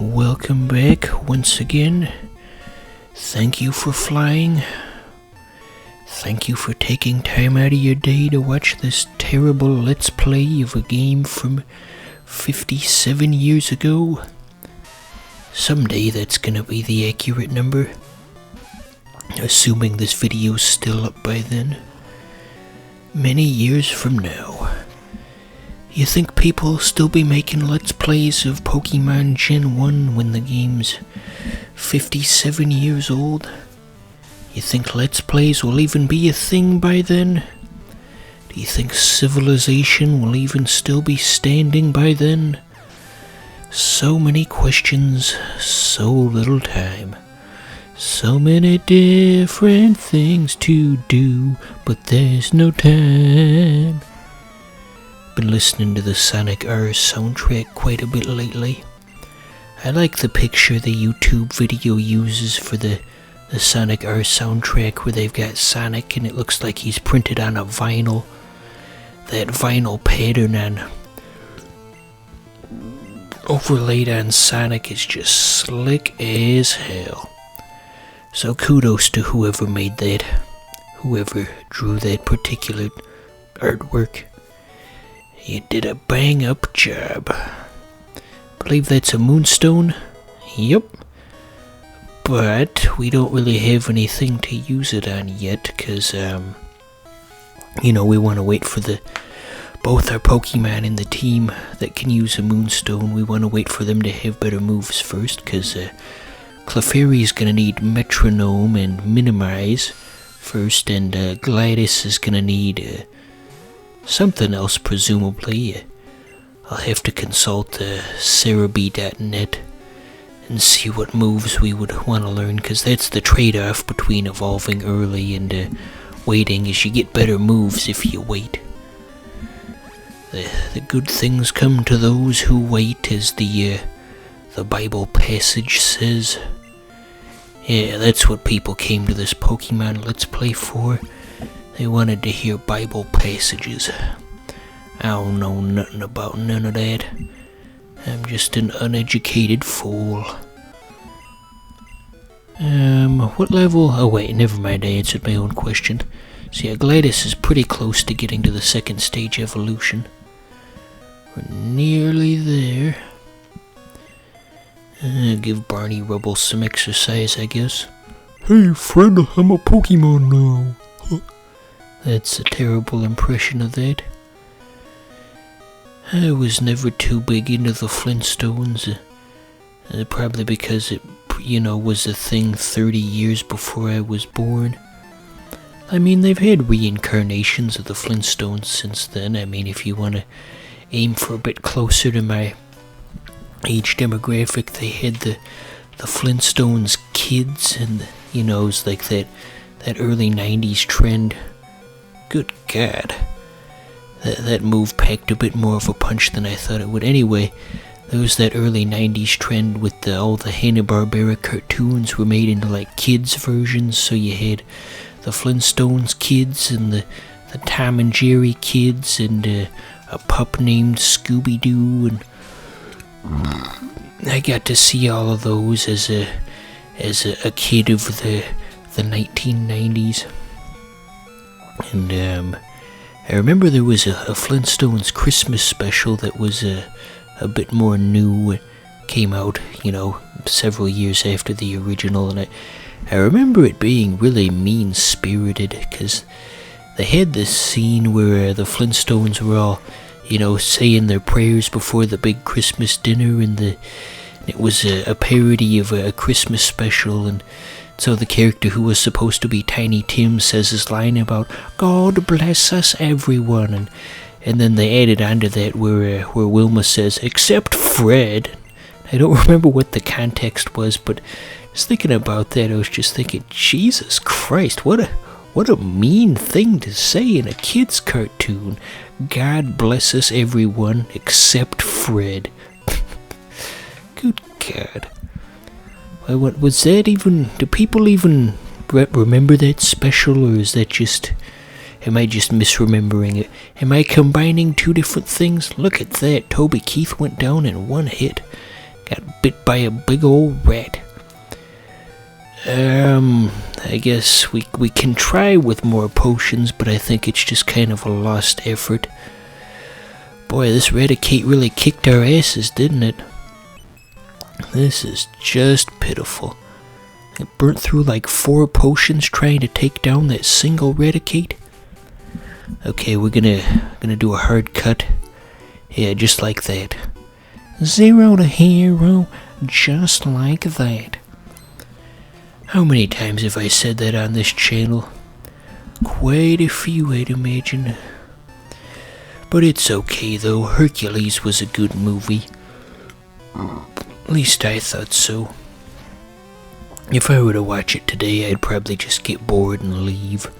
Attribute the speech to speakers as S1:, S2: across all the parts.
S1: Welcome back once again. Thank you for flying. Thank you for taking time out of your day to watch this terrible Let's Play of a game from 57 years ago. Someday that's gonna be the accurate number, assuming this video's still up by then. Many years from now. You think people will still be making Let's Plays of Pokemon Gen 1 when the game's 57 years old? You think Let's Plays will even be a thing by then? Do you think Civilization will even still be standing by then? So many questions, so little time. So many different things to do, but there's no time. Been listening to the Sonic R soundtrack quite a bit lately. I like the picture the YouTube video uses for the Sonic R soundtrack where they've got Sonic and it looks like he's printed on a vinyl. That vinyl pattern on overlaid on Sonic is just slick as hell. So kudos to whoever made that, whoever drew that particular artwork. You did a bang-up job. Believe that's a moonstone? Yep. But we don't really have anything to use it on yet, because, we want to wait for both our Pokemon in the team that can use a moonstone. We want to wait for them to have better moves first, because Clefairy's going to need Metronome and Minimize first, and Gladys is going to need something else, presumably. I'll have to consult Cerebi.net and see what moves we would want to learn, because that's the trade-off between evolving early and waiting, is you get better moves if you wait. The good things come to those who wait, as the Bible passage says. Yeah, that's what people came to this Pokemon Let's Play for. They wanted to hear Bible passages. I don't know nothing about none of that. I'm just an uneducated fool. What level? Oh wait, never mind, I answered my own question. So yeah, Gladys is pretty close to getting to the second stage evolution. We're nearly there. Give Barney Rubble some exercise, I guess. Hey friend, I'm a Pokemon now. That's a terrible impression of that. I was never too big into the Flintstones. Probably because it, was a thing 30 years before I was born. I mean, they've had reincarnations of the Flintstones since then. I mean, if you want to aim for a bit closer to my age demographic, they had the Flintstones kids, and, it was like that early 90s trend. Good God. That move packed a bit more of a punch than I thought it would. Anyway, there was that early 90s trend with all the Hanna-Barbera cartoons were made into like kids versions, so you had the Flintstones kids and the Tom and Jerry kids and a pup named Scooby-Doo, and I got to see all of those as a kid of the 1990s. And I remember there was a Flintstones Christmas special that was a bit more new. It came out, several years after the original, and I remember it being really mean-spirited, because they had this scene where the Flintstones were all, saying their prayers before the big Christmas dinner, and it was a parody of a Christmas special, and so the character who was supposed to be Tiny Tim says his line about "God bless us, everyone," and then they added onto that where Wilma says "except Fred." I don't remember what the context was, but just thinking about that, I was just thinking, Jesus Christ, what a mean thing to say in a kid's cartoon. God bless us, everyone, except Fred. Good God. What was that even? Do people even remember that special, or is that just? Am I just misremembering it? Am I combining two different things? Look at that. Toby Keith went down in one hit. got bit by a big old rat. I guess we can try with more potions, but I think it's just kind of a lost effort. Boy, this Raticate really kicked our asses, didn't it? This is just pitiful. It burnt through like 4 potions trying to take down that single Raticate. Okay, we're gonna do a hard cut. Yeah, just like that. 0 to hero, just like that. How many times have I said that on this channel? Quite a few, I'd imagine. But it's okay though, Hercules was a good movie. At least I thought so. If I were to watch it today, I'd probably just get bored and leave.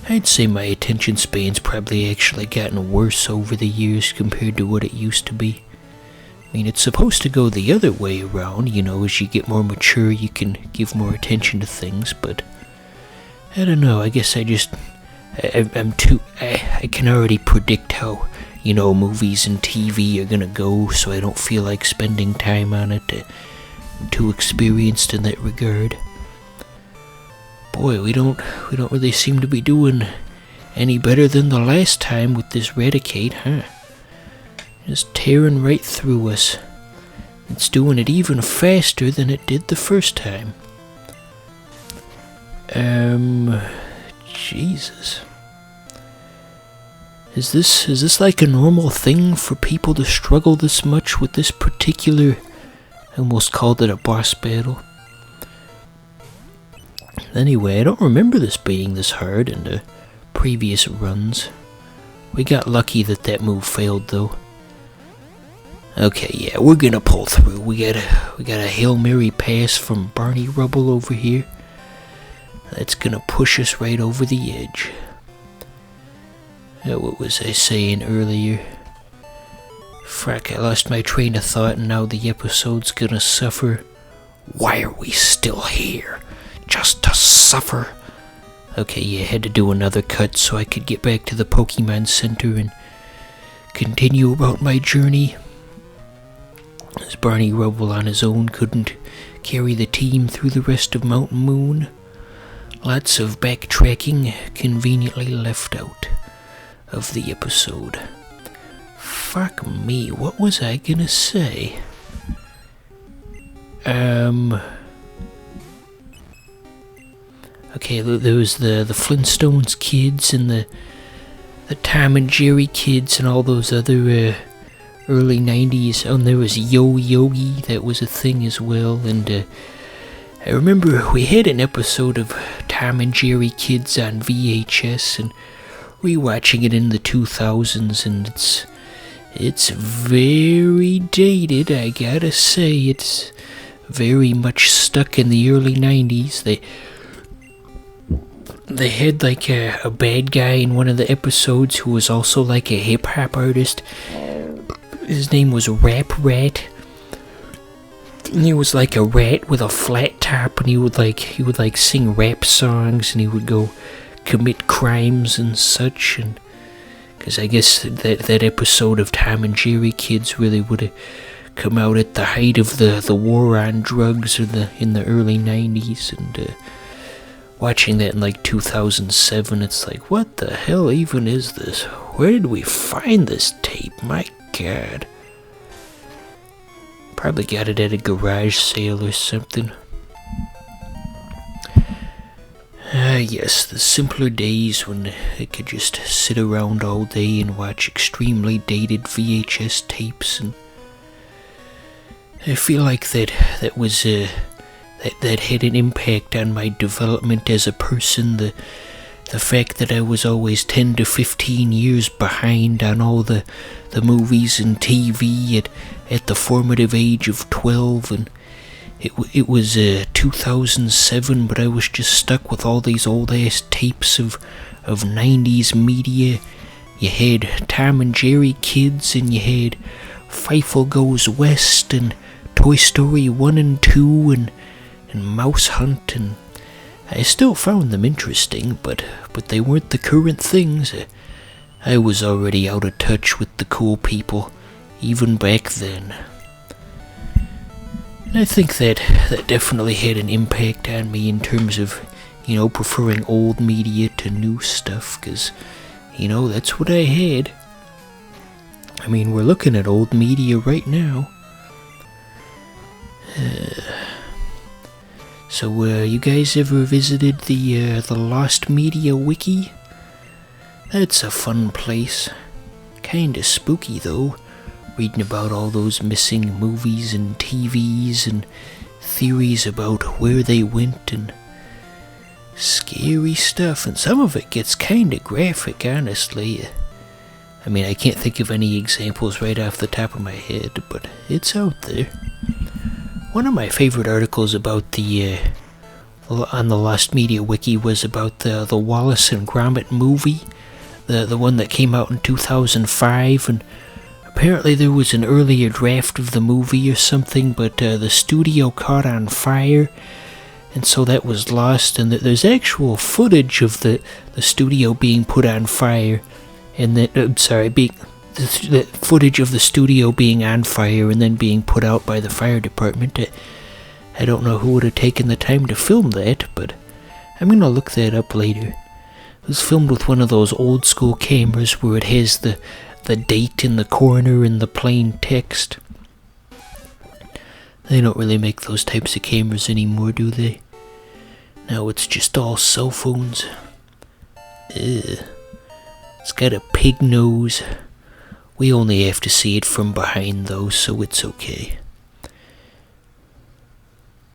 S1: I'd say my attention span's probably actually gotten worse over the years compared to what it used to be. I mean, it's supposed to go the other way around, you know, as you get more mature you can give more attention to things, but I don't know, I guess I can already predict how, you know, movies and TV are gonna go, so I don't feel like spending time on it. I'm too experienced in that regard. Boy, we don't really seem to be doing any better than the last time with this Raticate, huh? Just tearing right through us. It's doing it even faster than it did the first time. Jesus. Is this like a normal thing for people to struggle this much with this particular... I almost called it a boss battle. Anyway, I don't remember this being this hard in the previous runs. We got lucky that move failed though. Okay, yeah, we're gonna pull through. We got a Hail Mary pass from Barney Rubble over here. That's gonna push us right over the edge. What was I saying earlier? Frack, I lost my train of thought and now the episode's gonna suffer. Why are we still here? Just to suffer? Okay, yeah, I had to do another cut so I could get back to the Pokemon Center and continue about my journey. As Barney Rubble on his own couldn't carry the team through the rest of Mountain Moon. Lots of backtracking conveniently left out of the episode. Fuck me, what was I gonna say? Okay, there was the Flintstones kids and the Tom and Jerry kids and all those other early 90s. Oh, and there was Yo Yogi, that was a thing as well. And I remember we had an episode of Tom and Jerry Kids on VHS and rewatching it in the 2000s, and it's very dated, I gotta say. It's very much stuck in the early 90s. They had like a bad guy in one of the episodes who was also like a hip-hop artist. His name was Rap Rat. And he was like a rat with a flat top, and he would like sing rap songs, and he would go commit crimes and such. And because I guess that episode of Tom and Jerry Kids really would have come out at the height of the war on drugs in the early 90s, and watching that in like 2007, it's like, what the hell even is this? Where did we find this tape? My God. Probably got it at a garage sale or something. Yes, the simpler days when I could just sit around all day and watch extremely dated VHS tapes, and I feel like that had an impact on my development as a person. The fact that I was always 10 to 15 years behind on all the movies and TV at the formative age of 12, and it was 2007, but I was just stuck with all these old ass tapes of 90s media. You had Tom and Jerry Kids, and you had Feifel Goes West, and Toy Story 1 and 2, and Mouse Hunt, and I still found them interesting, but they weren't the current things. I was already out of touch with the cool people, even back then. And I think that definitely had an impact on me in terms of, preferring old media to new stuff, because, that's what I had. I mean, we're looking at old media right now. So, you guys ever visited the Lost Media Wiki? That's a fun place. Kinda spooky, though. Reading about all those missing movies and TVs and theories about where they went and scary stuff. And some of it gets kinda graphic, honestly. I mean, I can't think of any examples right off the top of my head, but it's out there. One of my favorite articles about on the Lost Media Wiki was about the Wallace and Gromit movie, the one that came out in 2005, and apparently there was an earlier draft of the movie or something, but the studio caught on fire, and so that was lost, and there's actual footage of the studio being put on fire, and then, the footage of the studio being on fire and then being put out by the fire department. I don't know who would have taken the time to film that, but I'm gonna look that up later. It was filmed with one of those old school cameras where it has the date in the corner and the plain text. They don't really make those types of cameras anymore, do they? Now it's just all cell phones. Ugh. It's got a pig nose. We only have to see it from behind though, so it's okay.